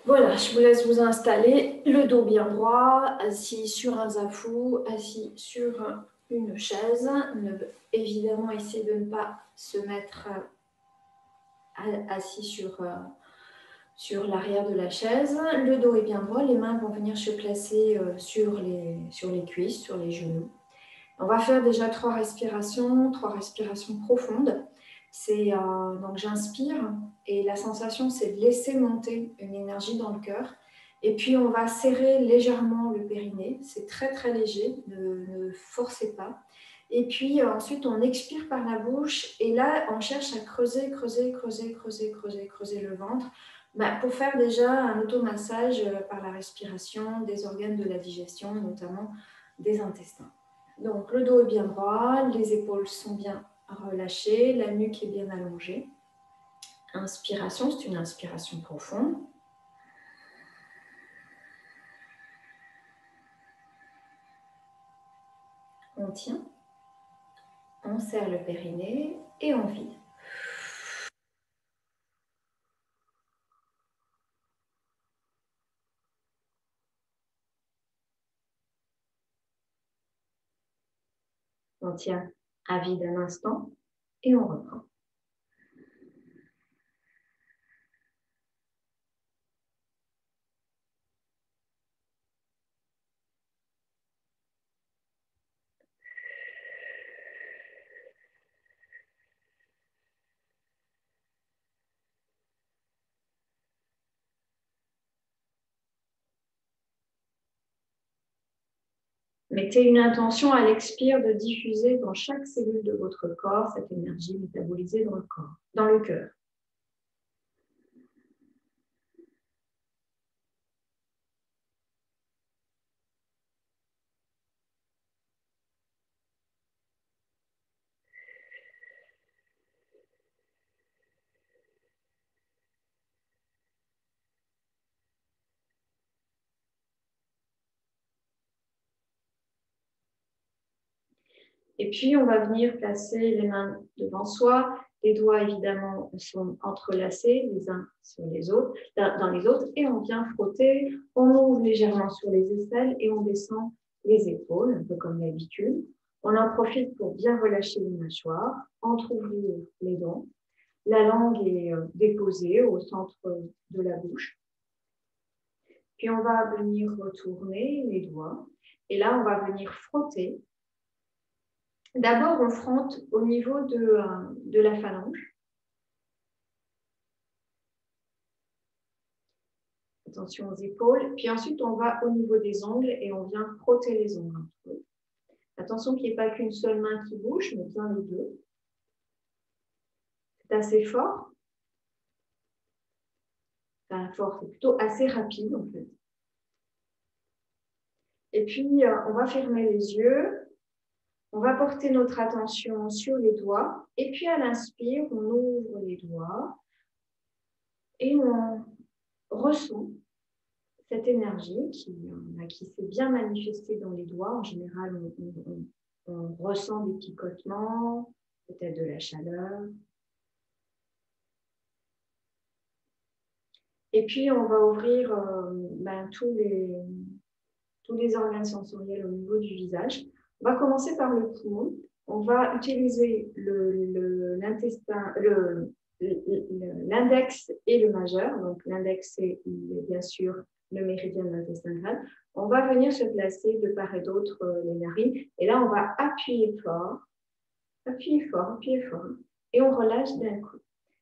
Voilà, je vous laisse vous installer, le dos bien droit, assis sur un zafou, assis sur une chaise. Évidemment, essayez de ne pas se mettre assis sur l'arrière de la chaise. Le dos est bien droit, les mains vont venir se placer sur les cuisses, sur les genoux. On va faire déjà trois respirations profondes. Donc j'inspire et la sensation c'est de laisser monter une énergie dans le cœur. Et puis on va serrer légèrement le périnée, c'est très très léger, ne forcez pas. Et puis ensuite on expire par la bouche et là on cherche à creuser le ventre pour faire déjà un automassage par la respiration des organes de la digestion, notamment des intestins. Donc le dos est bien droit, les épaules sont bien relâchées, la nuque est bien allongée. Inspiration, c'est une inspiration profonde. On tient, on serre le périnée et on vide. On tient à vide un instant et on reprend. Mettez une intention à l'expire de diffuser dans chaque cellule de votre corps cette énergie métabolisée dans le corps, dans le cœur. Et puis, on va venir placer les mains devant soi. Les doigts, évidemment, sont entrelacés les uns sur les autres, dans les autres. Et on vient frotter. On ouvre légèrement sur les aisselles et on descend les épaules, un peu comme d'habitude. On en profite pour bien relâcher les mâchoires, entrouvrir les dents. La langue est déposée au centre de la bouche. Puis, on va venir retourner les doigts. Et là, on va venir frotter. D'abord, on frotte au niveau de la phalange. Attention aux épaules. Puis ensuite, on va au niveau des ongles et on vient frotter les ongles. Attention qu'il n'y ait pas qu'une seule main qui bouge, mais bien les deux. C'est assez fort. Enfin, fort, c'est plutôt assez rapide en fait. Et puis, on va fermer les yeux. On va porter notre attention sur les doigts. Et puis, à l'inspire, on ouvre les doigts et on ressent cette énergie qui s'est bien manifestée dans les doigts. En général, on ressent des picotements, peut-être de la chaleur. Et puis, on va ouvrir tous les organes sensoriels au niveau du visage. On va commencer par le poumon. On va utiliser l'intestin, l'index et le majeur. Donc, l'index, c'est bien sûr le méridien de l'intestin grêle. On va venir se placer de part et d'autre les narines. Et là, on va appuyer fort, et on relâche d'un coup.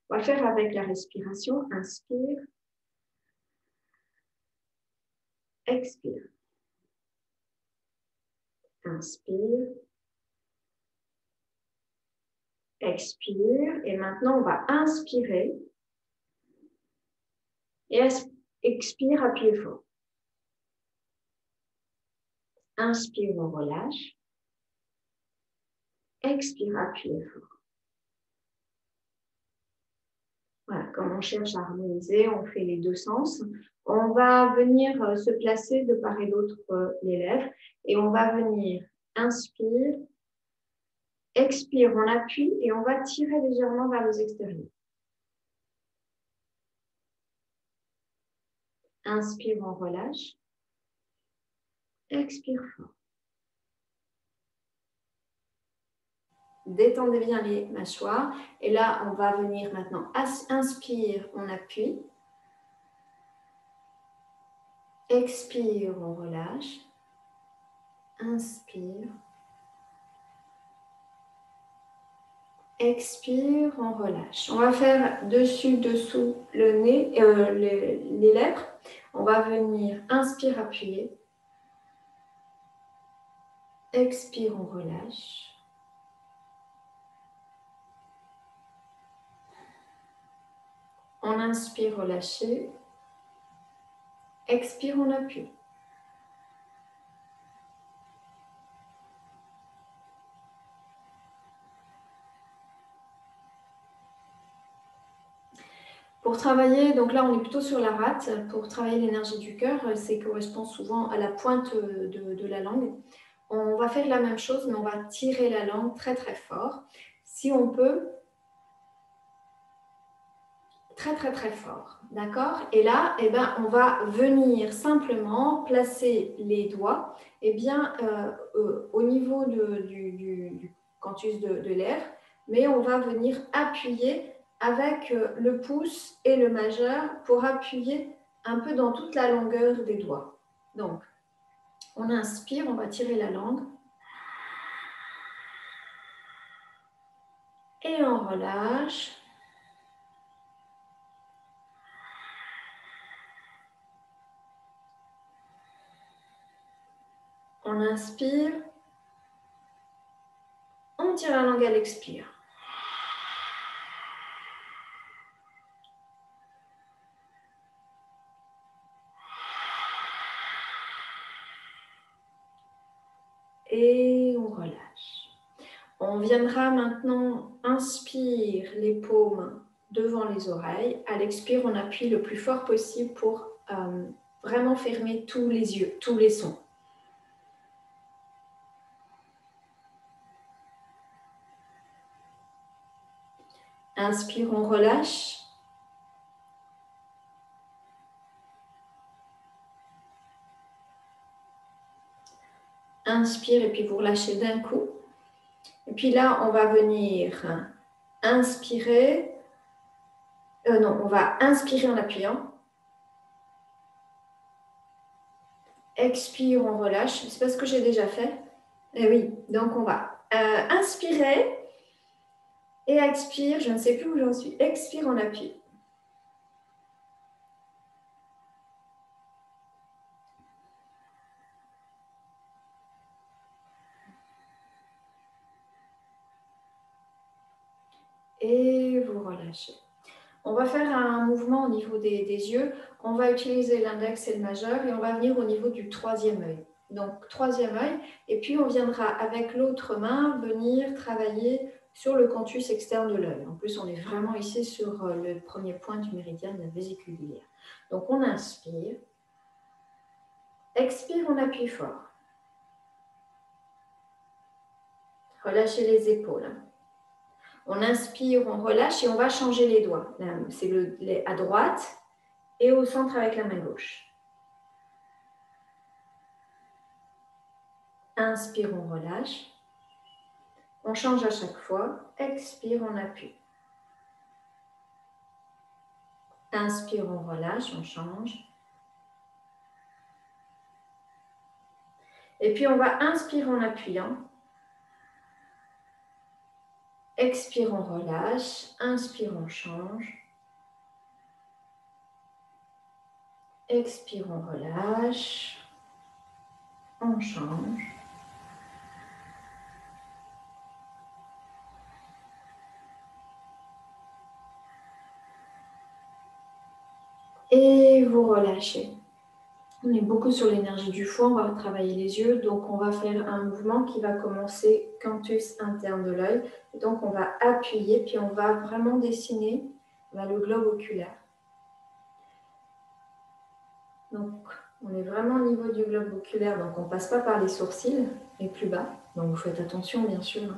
On va faire avec la respiration. Inspire, expire. Inspire, expire. Et maintenant, on va inspirer et expire, appuyez fort. Inspire, on relâche. Expire, appuyez fort. Voilà, comme on cherche à harmoniser, on fait les deux sens. On va venir se placer de part et d'autre les lèvres et on va venir inspire, expire, on appuie et on va tirer légèrement vers les extérieurs. Inspire, on relâche. Expire fort. Détendez bien les mâchoires. Et là, on va venir maintenant. Inspire, on appuie. Expire, on relâche. Inspire. Expire, on relâche. On va faire dessus, dessous le nez, les lèvres. On va venir, inspire, appuyer. Expire, on relâche. On inspire, relâcher. Expire, on appuie. Pour travailler, donc là on est plutôt sur la rate, pour travailler l'énergie du cœur, ça correspond souvent à la pointe de la langue. On va faire la même chose, mais on va tirer la langue très très fort. Si on peut, très très très fort, d'accord? Et là, eh ben, on va venir simplement placer les doigts au niveau du canthus de lèvres, mais on va venir appuyer avec le pouce et le majeur pour appuyer un peu dans toute la longueur des doigts. Donc, on inspire, on va tirer la langue. Et on relâche. On inspire. On tire la langue à l'expire. Et on relâche. On viendra maintenant, inspire les paumes devant les oreilles. À l'expire, on appuie le plus fort possible pour vraiment fermer tous les yeux, tous les sons. Inspire, on relâche. Inspire et puis vous relâchez d'un coup. Et puis là, on va venir inspirer. Non, on va inspirer en appuyant. Expire, on relâche. C'est pas ce que j'ai déjà fait. Et oui, donc on va inspirer et expire. Je ne sais plus où j'en suis. Expire, on appuie. Et vous relâchez. On va faire un mouvement au niveau des yeux. On va utiliser l'index et le majeur et on va venir au niveau du troisième œil. Donc, troisième œil. Et puis, on viendra avec l'autre main venir travailler sur le canthus externe de l'œil. En plus, on est vraiment ici sur le premier point du méridien de la vésicule biliaire. Donc, on inspire. Expire, on appuie fort. Relâchez les épaules. On inspire, on relâche et on va changer les doigts. C'est à droite et au centre avec la main gauche. Inspire, on relâche. On change à chaque fois. Expire, on appuie. Inspire, on relâche, on change. Et puis on va inspirer en appuyant. Expire, on relâche. Inspire, on change. Expire, on relâche. On change. Et vous relâchez. On est beaucoup sur l'énergie du foie, on va travailler les yeux, donc on va faire un mouvement qui va commencer canthus interne de l'œil. Donc on va appuyer, puis on va vraiment dessiner le globe oculaire. Donc on est vraiment au niveau du globe oculaire, donc on ne passe pas par les sourcils et plus bas. Donc vous faites attention bien sûr.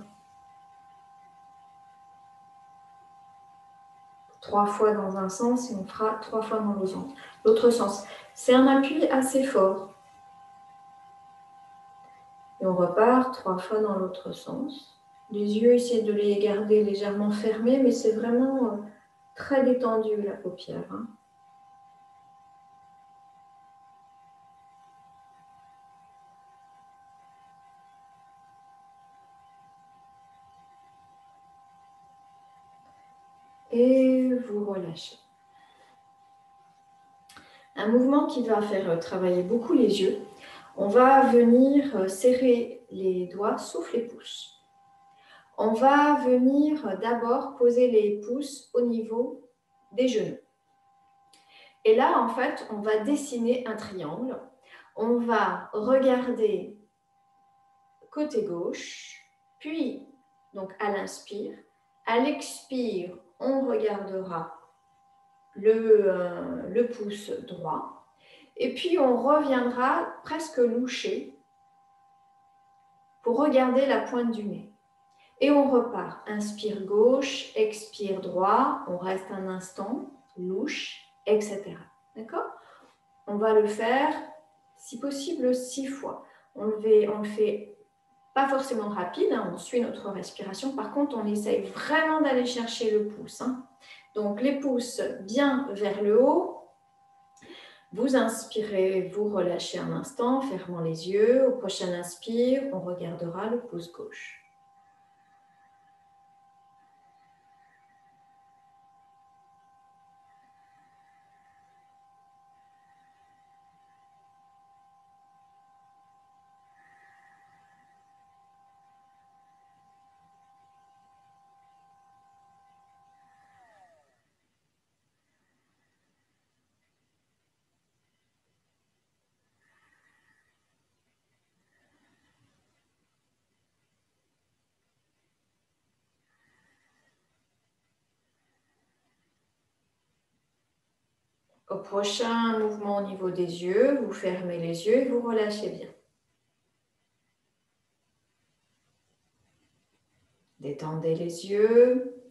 3 fois dans un sens et on fera 3 fois dans l'autre sens. C'est un appui assez fort. Et on repart 3 fois dans l'autre sens. Les yeux, essayez de les garder légèrement fermés, mais c'est vraiment très détendu la paupière. Hein. Et vous relâchez. Un mouvement qui va faire travailler beaucoup les yeux. On va venir serrer les doigts, sauf les pouces. On va venir d'abord poser les pouces au niveau des genoux. Et là, en fait, on va dessiner un triangle. On va regarder côté gauche, puis donc à l'inspire. À l'expire, on regardera le pouce droit. Et puis, on reviendra presque louché pour regarder la pointe du nez. Et on repart. Inspire gauche, expire droit. On reste un instant, louche, etc. D'accord ? On va le faire, si possible, 6 fois. On le fait pas forcément rapide, hein, on suit notre respiration. Par contre, on essaye vraiment d'aller chercher le pouce. Hein. Donc, les pouces bien vers le haut. Vous inspirez, vous relâchez un instant, fermant les yeux. Au prochain inspire, on regardera le pouce gauche. Au prochain mouvement au niveau des yeux, vous fermez les yeux et vous relâchez bien. Détendez les yeux.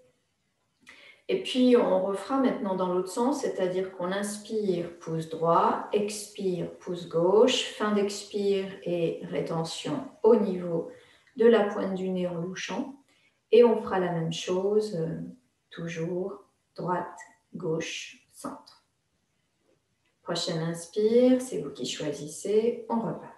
Et puis, on refera maintenant dans l'autre sens, c'est-à-dire qu'on inspire, pouce droit, expire, pouce gauche, fin d'expire et rétention au niveau de la pointe du nez en louchant. Et on fera la même chose, toujours droite, gauche, centre. Prochaine inspire, c'est vous qui choisissez, on repart.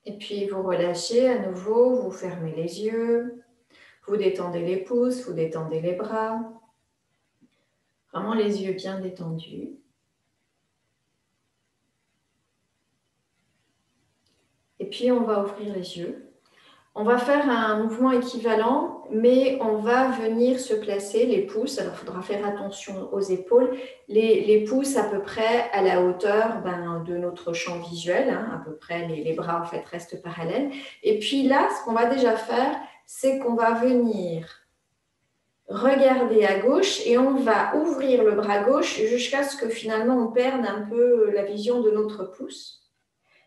Et puis vous relâchez à nouveau, vous fermez les yeux, vous détendez les pouces, vous détendez les bras. Vraiment les yeux bien détendus. Et puis on va ouvrir les yeux. On va faire un mouvement équivalent, mais on va venir se placer les pouces. Alors, il faudra faire attention aux épaules. Les pouces à peu près à la hauteur de notre champ visuel. Hein, à peu près, les bras en fait restent parallèles. Et puis là, ce qu'on va déjà faire, c'est qu'on va venir regarder à gauche et on va ouvrir le bras gauche jusqu'à ce que finalement on perde un peu la vision de notre pouce.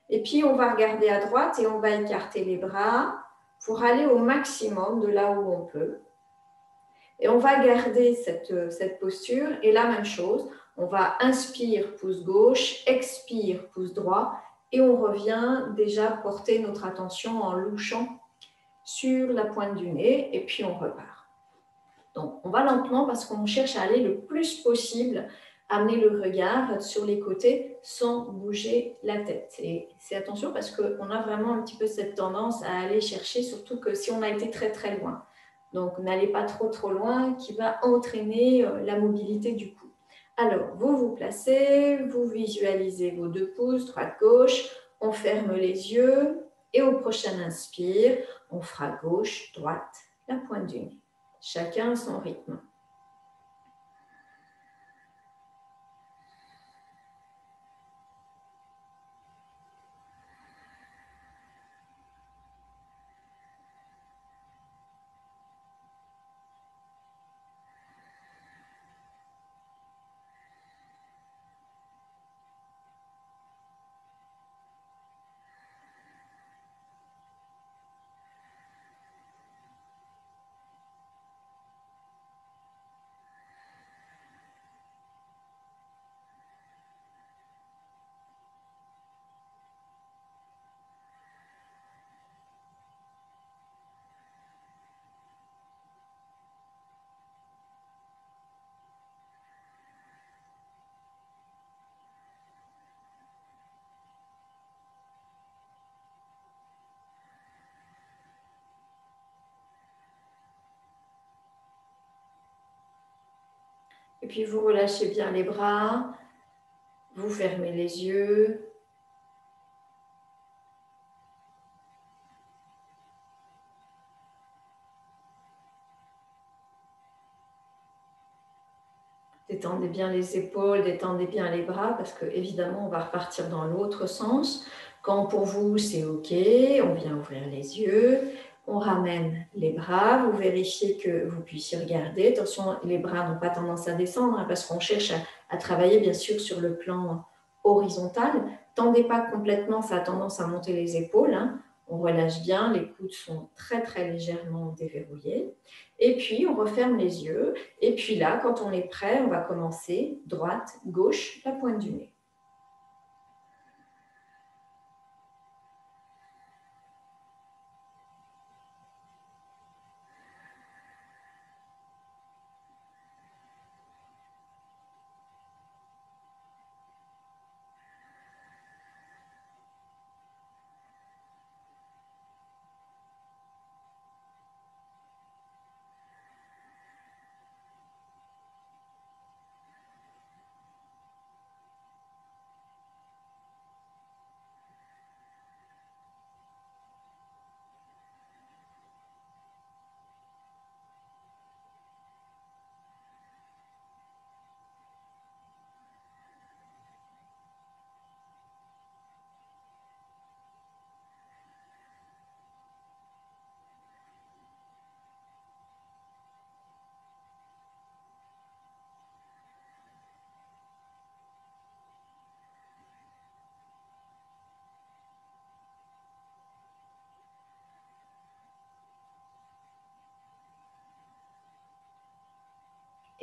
Et puis, on va regarder à droite et on va écarter les bras pour aller au maximum de là où on peut. Et on va garder cette posture. Et la même chose, on va inspire, pouce gauche, expire, pouce droit. Et on revient déjà porter notre attention en louchant sur la pointe du nez. Et puis, on repart. Donc, on va lentement parce qu'on cherche à aller le plus possible, amener le regard sur les côtés sans bouger la tête. Et c'est attention parce qu'on a vraiment un petit peu cette tendance à aller chercher, surtout que si on a été très très loin. Donc, n'allez pas trop loin qui va entraîner la mobilité du cou. Alors, vous vous placez, vous visualisez vos deux pouces, droite-gauche, on ferme les yeux et au prochain inspire, on fera gauche-droite, la pointe du nez. Chacun à son rythme. Et puis vous relâchez bien les bras, vous fermez les yeux. Détendez bien les épaules, détendez bien les bras parce que évidemment on va repartir dans l'autre sens. Quand pour vous c'est ok, on vient ouvrir les yeux, on ramène les bras, vous vérifiez que vous puissiez regarder. Attention, les bras n'ont pas tendance à descendre hein, parce qu'on cherche à travailler bien sûr sur le plan horizontal. Tendez pas complètement, ça a tendance à monter les épaules. Hein. On relâche bien, les coudes sont très très légèrement déverrouillés. Et puis on referme les yeux. Et puis là, quand on est prêt, on va commencer droite, gauche, la pointe du nez.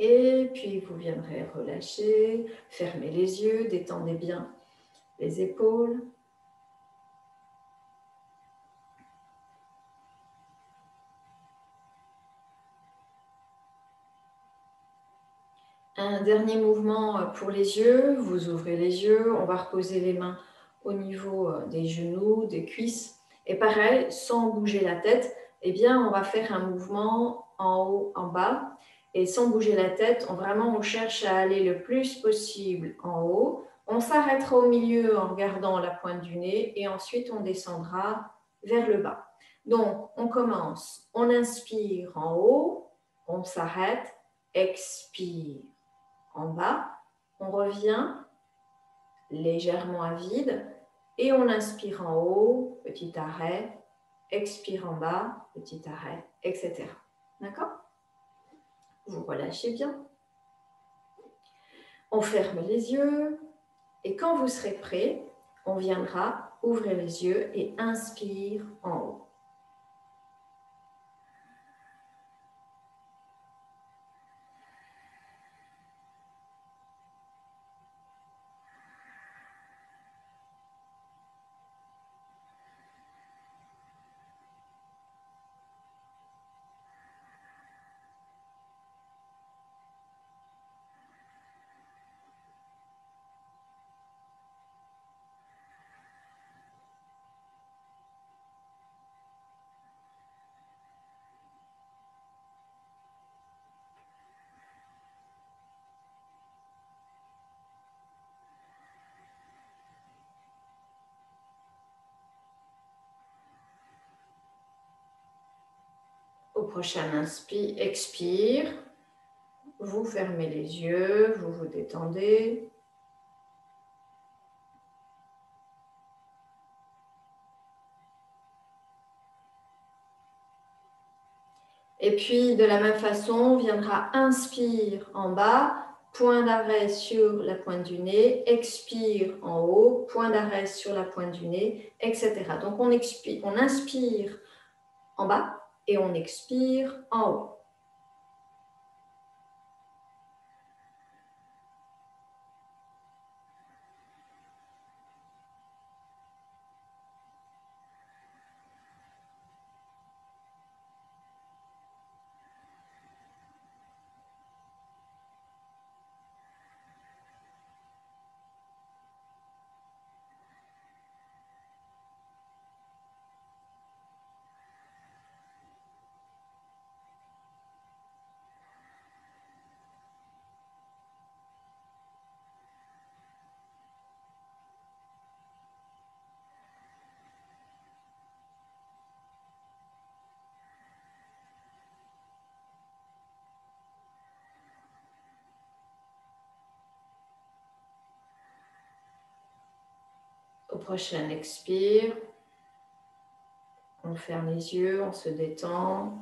Et puis vous viendrez relâcher, fermer les yeux, détendez bien les épaules. Un dernier mouvement pour les yeux, vous ouvrez les yeux, on va reposer les mains au niveau des genoux, des cuisses. Et pareil, sans bouger la tête, eh bien, on va faire un mouvement en haut, en bas. Et sans bouger la tête, on cherche à aller le plus possible en haut. On s'arrêtera au milieu en regardant la pointe du nez et ensuite on descendra vers le bas. Donc, on commence, on inspire en haut, on s'arrête, expire en bas, on revient légèrement à vide et on inspire en haut, petit arrêt, expire en bas, petit arrêt, etc. D'accord? Vous relâchez bien. On ferme les yeux et quand vous serez prêt, on viendra ouvrir les yeux et inspire en haut. prochain expire, vous fermez les yeux, vous vous détendez. Et puis, de la même façon, on viendra inspire en bas, point d'arrêt sur la pointe du nez, expire en haut, point d'arrêt sur la pointe du nez, etc. Donc, on inspire en bas et on expire en haut. Au prochain expire, on ferme les yeux, on se détend.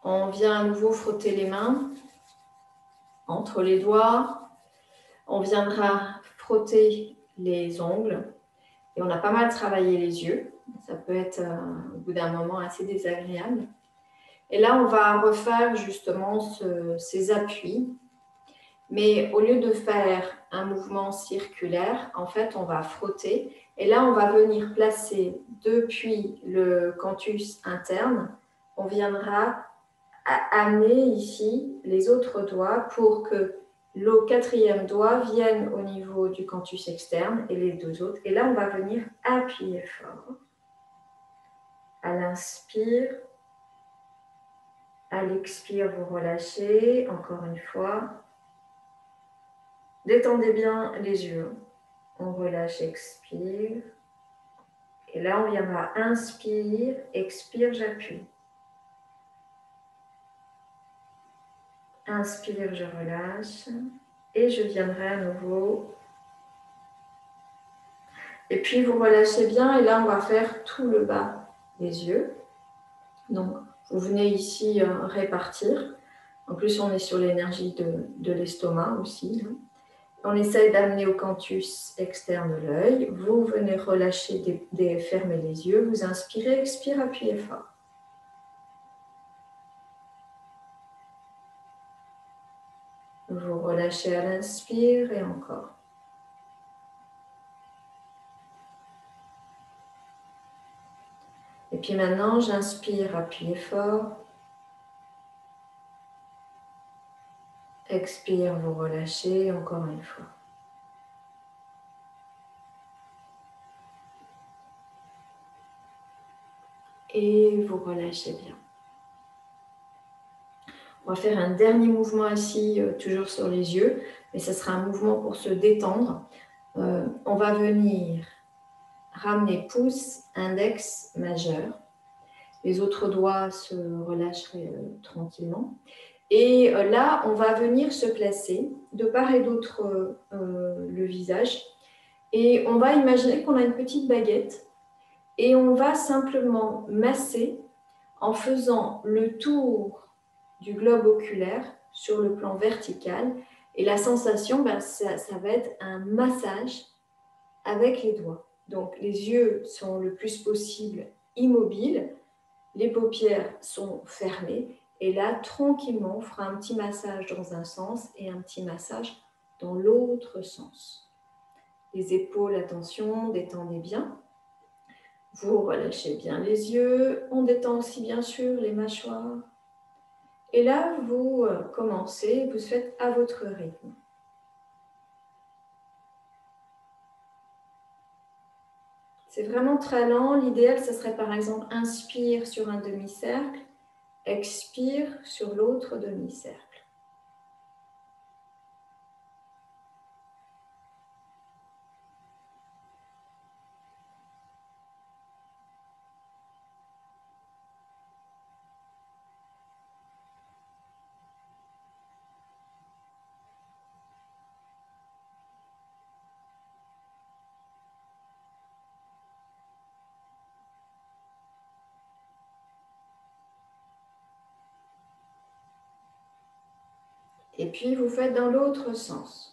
On vient à nouveau frotter les mains entre les doigts. On viendra frotter les ongles. Et on a pas mal travaillé les yeux. Ça peut être, au bout d'un moment, assez désagréable. Et là, on va refaire justement ces appuis. Mais au lieu de faire un mouvement circulaire, en fait, on va frotter. Et là, on va venir placer depuis le canthus interne, on viendra amener ici les autres doigts pour que le quatrième doigt vienne au niveau du canthus externe et les deux autres. Et là, on va venir appuyer fort. À l'inspire, à l'expire, vous relâchez. Encore une fois. Détendez bien les yeux. On relâche, expire. Et là, on viendra inspire, expire, j'appuie. Inspire, je relâche. Et je viendrai à nouveau. Et puis, vous relâchez bien. Et là, on va faire tout le bas des yeux. Donc, vous venez ici répartir. En plus, on est sur l'énergie de l'estomac aussi. On essaye d'amener au canthus externe l'œil. Vous venez relâcher, fermer les yeux. Vous inspirez, expire, appuyez fort. Vous relâchez à l'inspire et encore. Et puis maintenant, j'inspire, appuyez fort. Expire, vous relâchez encore une fois. Et vous relâchez bien. On va faire un dernier mouvement ici, toujours sur les yeux, mais ce sera un mouvement pour se détendre. On va venir ramener pouce, index, majeur. Les autres doigts se relâcheraient tranquillement. Et là, on va venir se placer de part et d'autre le visage. Et on va imaginer qu'on a une petite baguette. Et on va simplement masser en faisant le tour du globe oculaire sur le plan vertical. Et la sensation, ça va être un massage avec les doigts. Donc, les yeux sont le plus possible immobiles. Les paupières sont fermées. Et là, tranquillement, on fera un petit massage dans un sens et un petit massage dans l'autre sens. Les épaules, attention, détendez bien. Vous relâchez bien les yeux. On détend aussi bien sûr les mâchoires. Et là, vous commencez, vous faites à votre rythme. C'est vraiment très lent. L'idéal, ce serait par exemple inspire sur un demi-cercle, expire sur l'autre demi-cercle. Et puis, vous faites dans l'autre sens.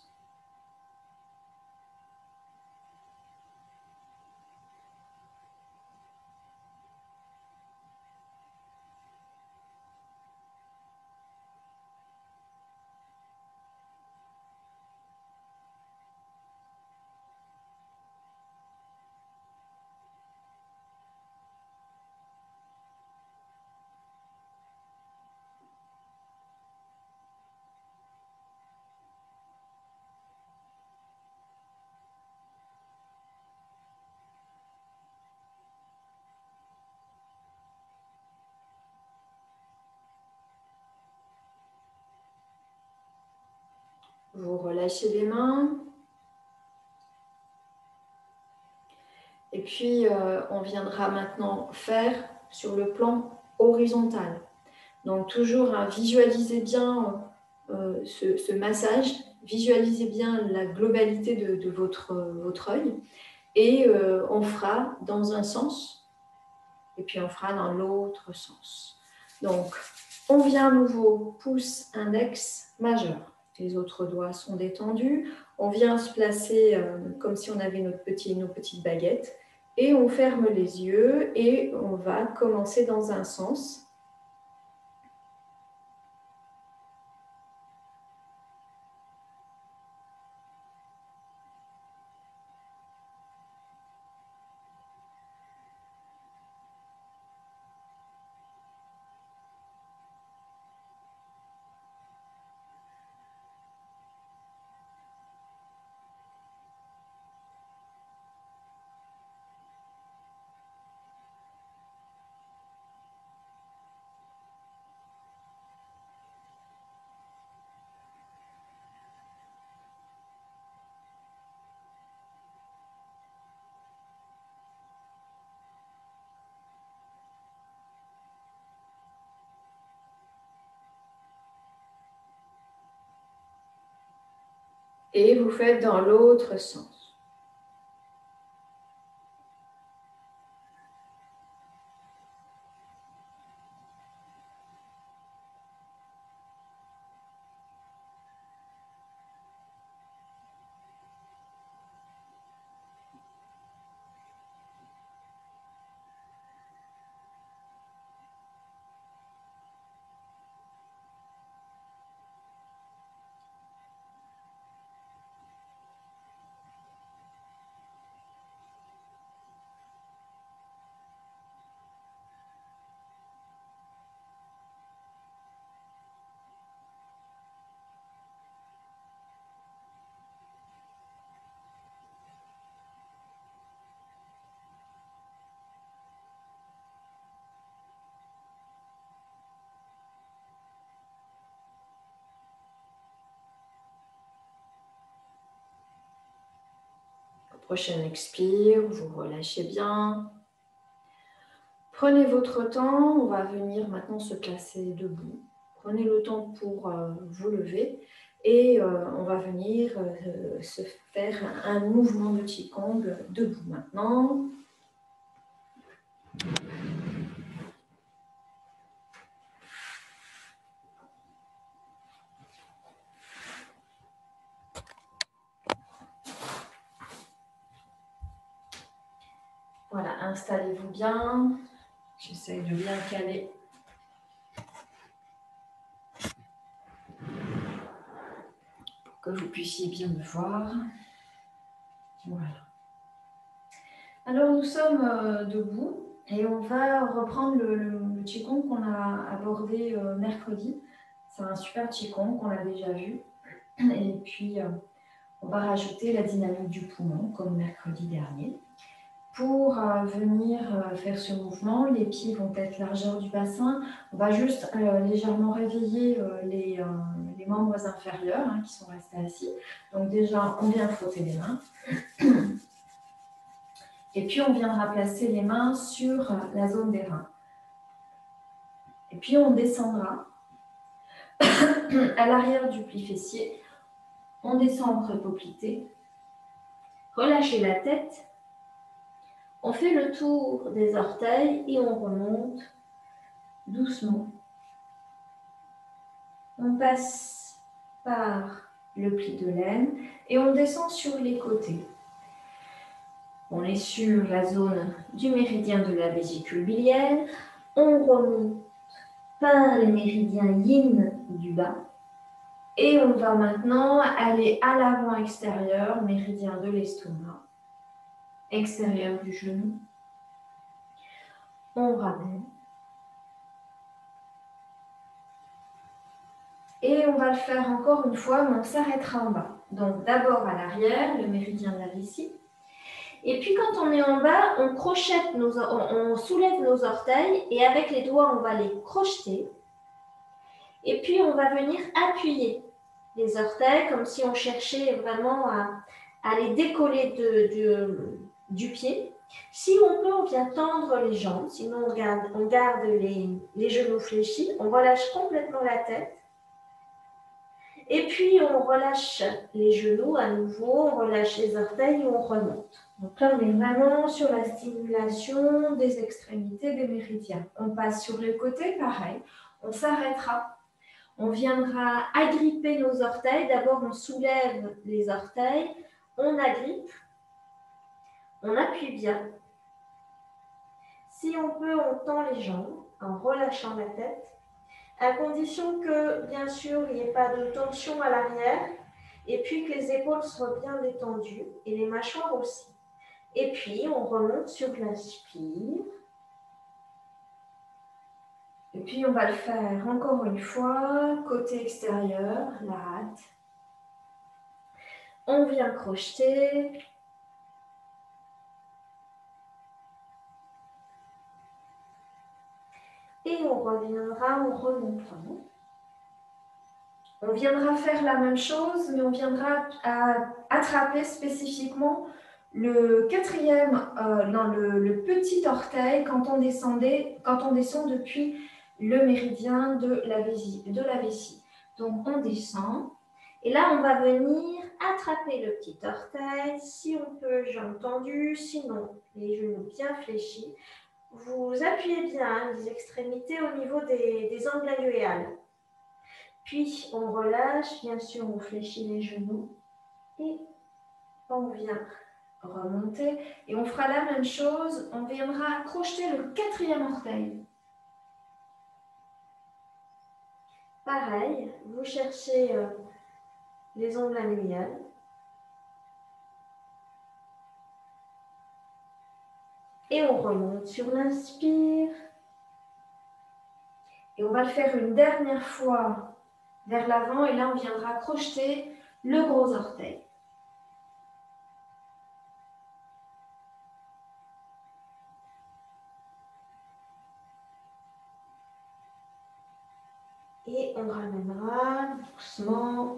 Vous relâchez les mains. Et puis, on viendra maintenant faire sur le plan horizontal. Donc, toujours visualisez bien ce massage, visualisez bien la globalité de votre œil. Et on fera dans un sens, et puis on fera dans l'autre sens. Donc, on vient à nouveau, pouce, index, majeur. Les autres doigts sont détendus. On vient se placer comme si on avait nos petites baguettes. Et on ferme les yeux et on va commencer dans un sens. Et vous faites dans l'autre sens. Prochaine expire, vous relâchez bien. Prenez votre temps, on va venir maintenant se placer debout. Prenez le temps pour vous lever et on va venir se faire un mouvement de Qigong debout maintenant. Voilà, installez-vous bien. J'essaie de bien caler. Pour que vous puissiez bien me voir. Voilà. Alors nous sommes debout et on va reprendre le Qigong qu'on a abordé mercredi. C'est un super Qigong qu'on a déjà vu. Et puis on va rajouter la dynamique du poumon comme mercredi dernier. Pour venir faire ce mouvement, les pieds vont être largeur du bassin. On va juste légèrement réveiller les membres inférieurs qui sont restés assis. Donc déjà, on vient frotter les mains. Et puis, on viendra placer les mains sur la zone des reins. Et puis, on descendra à l'arrière du pli fessier. On descend en poplité. Relâchez la tête. On fait le tour des orteils et on remonte doucement. On passe par le pli de l'aine et on descend sur les côtés. On est sur la zone du méridien de la vésicule biliaire. On remonte par les méridiens yin du bas. Et on va maintenant aller à l'avant extérieur, méridien de l'estomac, extérieur du genou. On ramène. Et on va le faire encore une fois, mais on s'arrêtera en bas. Donc d'abord à l'arrière, le méridien de la vessie. Et puis quand on est en bas, on crochette, on soulève nos orteils et avec les doigts, on va les crocheter. Et puis on va venir appuyer les orteils comme si on cherchait vraiment à les décoller du pied. Si on peut, on vient tendre les jambes. Sinon, on garde les genoux fléchis. On relâche complètement la tête. Et puis, on relâche les genoux à nouveau, on relâche les orteils et on remonte. Donc là, on est vraiment sur la stimulation des extrémités des méridiens. On passe sur les côtés, pareil. On s'arrêtera. On viendra agripper nos orteils. D'abord, on soulève les orteils, on agrippe, on appuie bien. Si on peut, on tend les jambes en relâchant la tête. À condition que, bien sûr, il n'y ait pas de tension à l'arrière et puis que les épaules soient bien détendues et les mâchoires aussi. Et puis, on remonte sur l'inspire. Et puis, on va le faire encore une fois, côté extérieur, la rate. On vient crocheter. Et on reviendra en remontant. On viendra faire la même chose, mais on viendra attraper spécifiquement le quatrième dans le petit orteil quand on descend depuis le méridien de la vessie. Donc on descend et là on va venir attraper le petit orteil, si on peut, jambes tendues, sinon les genoux bien fléchis. Vous appuyez bien les extrémités au niveau des angles alvéoles. Puis, on relâche, bien sûr, on fléchit les genoux et on vient remonter. Et on fera la même chose, on viendra crocheter le quatrième orteil. Pareil, vous cherchez les ongles alvéoles. Et on remonte sur l'inspire. Et on va le faire une dernière fois vers l'avant. Et là, on viendra crocheter le gros orteil. Et on ramènera doucement.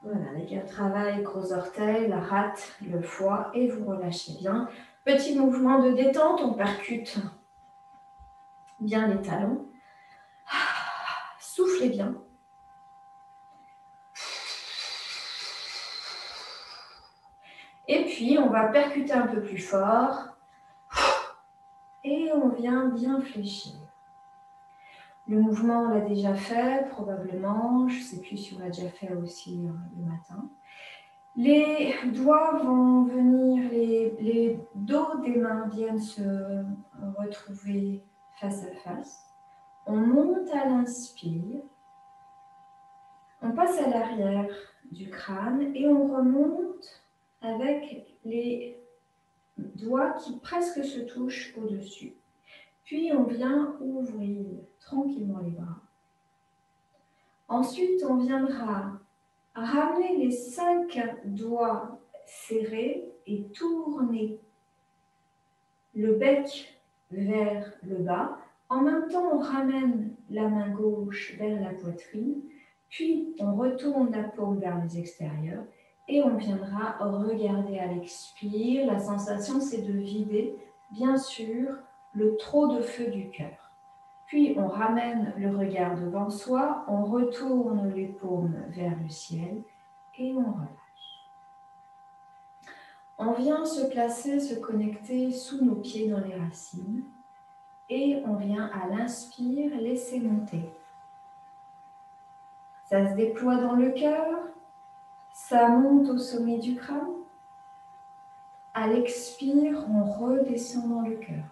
Voilà, avec un travail gros orteil, la rate, le foie, et vous relâchez bien. Petit mouvement de détente, on percute bien les talons. Soufflez bien. Et puis, on va percuter un peu plus fort. Et on vient bien fléchir. Le mouvement, on l'a déjà fait, probablement. Je ne sais plus si on l'a déjà fait aussi le matin. Les doigts vont venir, les dos des mains viennent se retrouver face à face. On monte à l'inspire. On passe à l'arrière du crâne et on remonte avec les doigts qui presque se touchent au-dessus. Puis on vient ouvrir tranquillement les bras. Ensuite, on viendra ramener les 5 doigts serrés et tourner le bec vers le bas. En même temps, on ramène la main gauche vers la poitrine, puis on retourne la paume vers les extérieurs et on viendra regarder à l'expire. La sensation, c'est de vider, bien sûr, le trop de feu du cœur. Puis on ramène le regard devant soi, on retourne les paumes vers le ciel et on relâche. On vient se placer, se connecter sous nos pieds dans les racines et on vient à l'inspire laisser monter. Ça se déploie dans le cœur, ça monte au sommet du crâne. À l'expire, on redescend dans le cœur.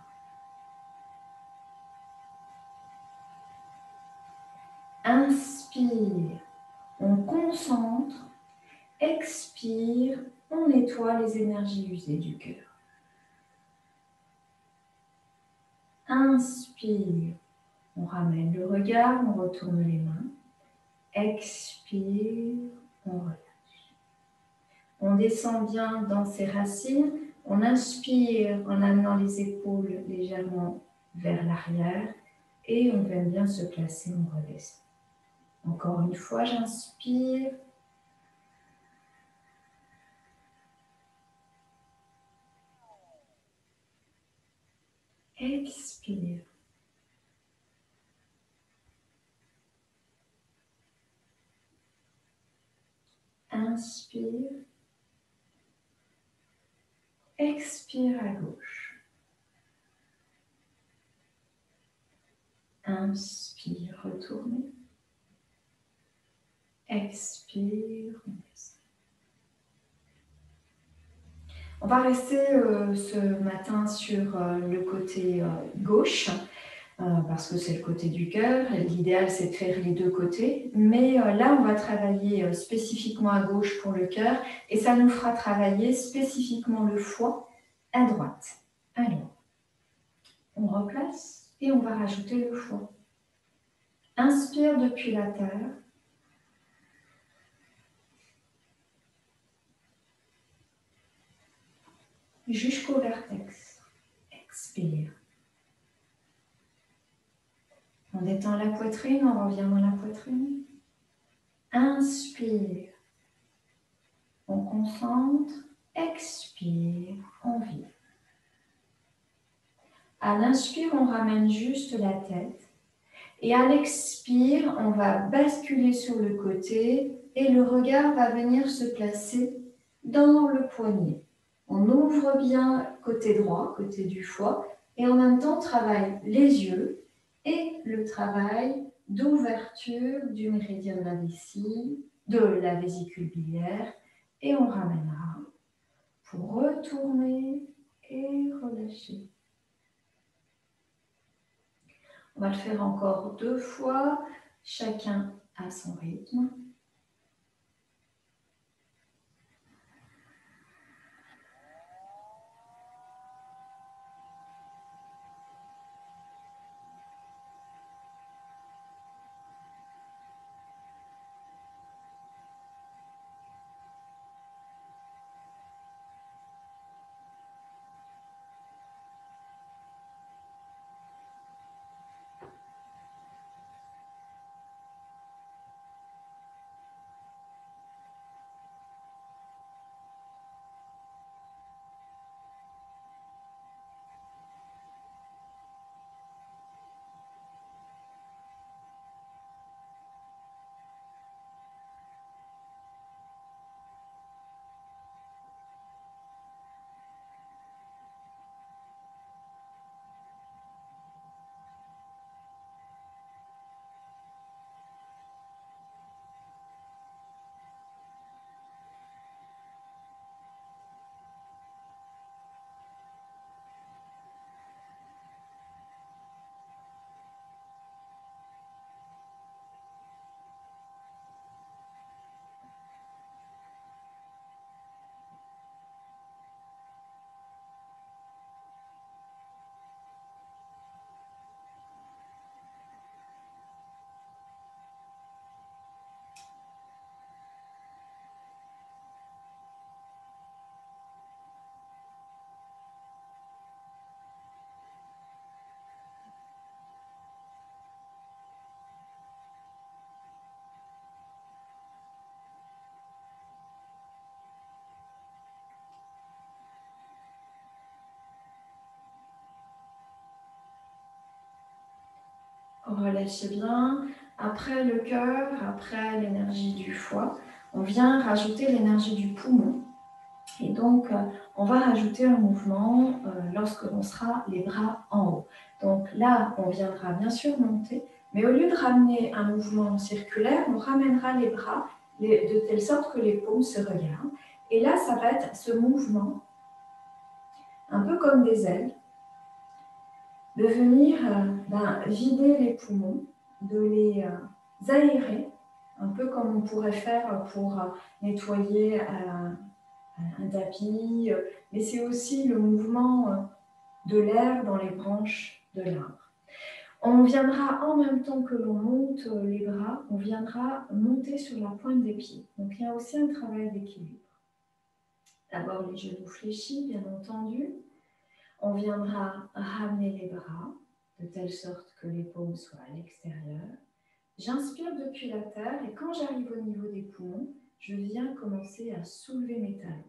Inspire, on concentre. Expire, on nettoie les énergies usées du cœur. Inspire, on ramène le regard, on retourne les mains. Expire, on relâche. On descend bien dans ses racines. On inspire en amenant les épaules légèrement vers l'arrière. Et on vient bien se placer, on redescend. Encore une fois, j'inspire. Expire. Inspire. Expire à gauche. Inspire, retournez. Expire, on descend. On va rester ce matin sur le côté gauche, parce que c'est le côté du cœur. L'idéal, c'est de faire les deux côtés. Mais là, on va travailler spécifiquement à gauche pour le cœur, et ça nous fera travailler spécifiquement le foie à droite. Alors, on replace et on va rajouter le foie. Inspire depuis la terre. Jusqu'au vertex. Expire. On détend la poitrine, on revient dans la poitrine. Inspire. On concentre. Expire. On vire. À l'inspire, on ramène juste la tête. Et à l'expire, on va basculer sur le côté et le regard va venir se placer dans le poignet. On ouvre bien côté droit, côté du foie, et en même temps, on travaille les yeux et le travail d'ouverture du méridien de la vessie, de la vésicule biliaire, et on ramènera pour retourner et relâcher. On va le faire encore 2 fois, chacun à son rythme. Relâchez bien. Après le cœur, après l'énergie du foie, on vient rajouter l'énergie du poumon. Et donc, on va rajouter un mouvement lorsque l'on sera les bras en haut. Donc là, on viendra bien sûr monter Mais au lieu de ramener un mouvement circulaire, on ramènera les bras de telle sorte que les paumes se regardent. Et là, ça va être ce mouvement, un peu comme des ailes, de venir vider les poumons, de les aérer, un peu comme on pourrait faire pour nettoyer un tapis, mais c'est aussi le mouvement de l'air dans les branches de l'arbre. On viendra en même temps que l'on monte les bras, on viendra monter sur la pointe des pieds. Donc il y a aussi un travail d'équilibre. D'abord les genoux fléchis, bien entendu. On viendra ramener les bras de telle sorte que les paumes soient à l'extérieur. J'inspire depuis la terre et quand j'arrive au niveau des poumons, je viens commencer à soulever mes talons.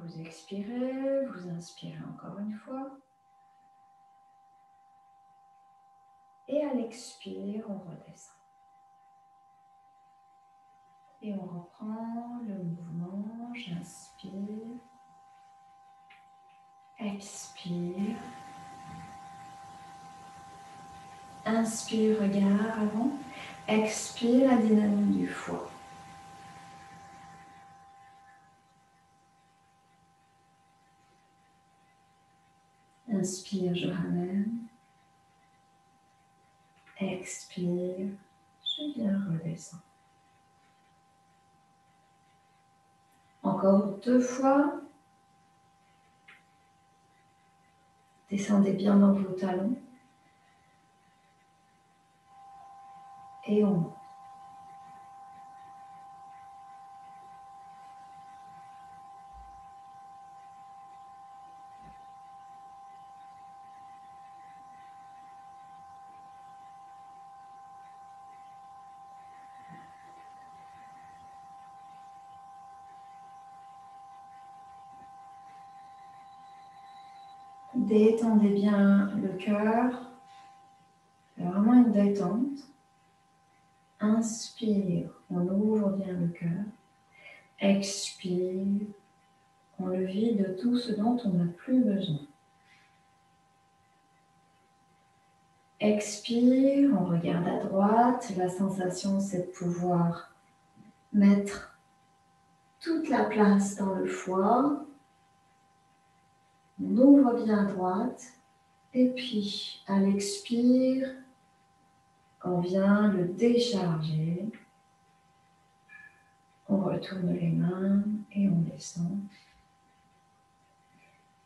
Vous expirez, vous inspirez encore une fois. Et à l'expire, on redescend. Et on reprend le mouvement. J'inspire. Expire. Inspire, regard avant. Expire, la dynamique du foie. Inspire, je ramène. Expire, je viens redescendre. Encore 2 fois. Descendez bien dans vos talons. Et on monte. Détendez bien le cœur. Vraiment une détente. Inspire, on ouvre bien le cœur. Expire, on le vide de tout ce dont on n'a plus besoin. Expire, on regarde à droite. La sensation, c'est de pouvoir mettre toute la place dans le foie. On ouvre bien à droite. Et puis, à l'expire, on vient le décharger. On retourne les mains et on descend.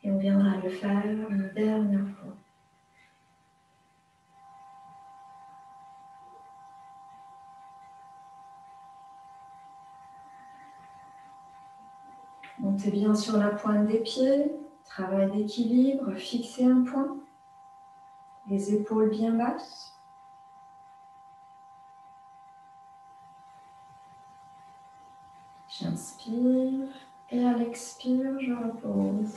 Et on viendra le faire une dernière fois. Montez bien sur la pointe des pieds. Travail d'équilibre, fixez un point. Les épaules bien basses. J'inspire et à l'expire, je repose.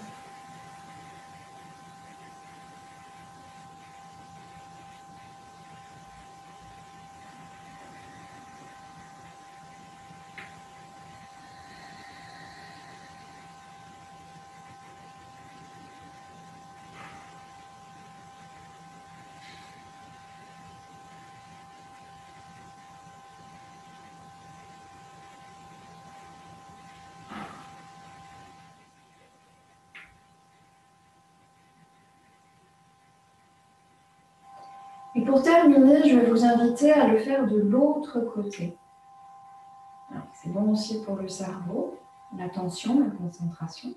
Et pour terminer, je vais vous inviter à le faire de l'autre côté. C'est bon aussi pour le cerveau, l'attention, la concentration.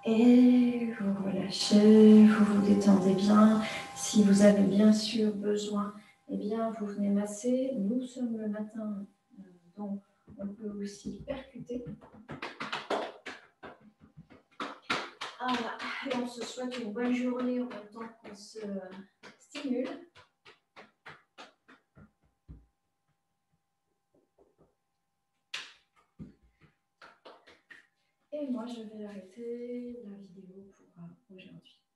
Et vous relâchez, vous vous détendez bien. Si vous avez bien sûr besoin, eh bien, vous venez masser. Nous sommes le matin, donc on peut aussi percuter. Voilà. Et on se souhaite une bonne journée en même temps qu'on se stimule. Et moi, je vais arrêter la vidéo pour aujourd'hui.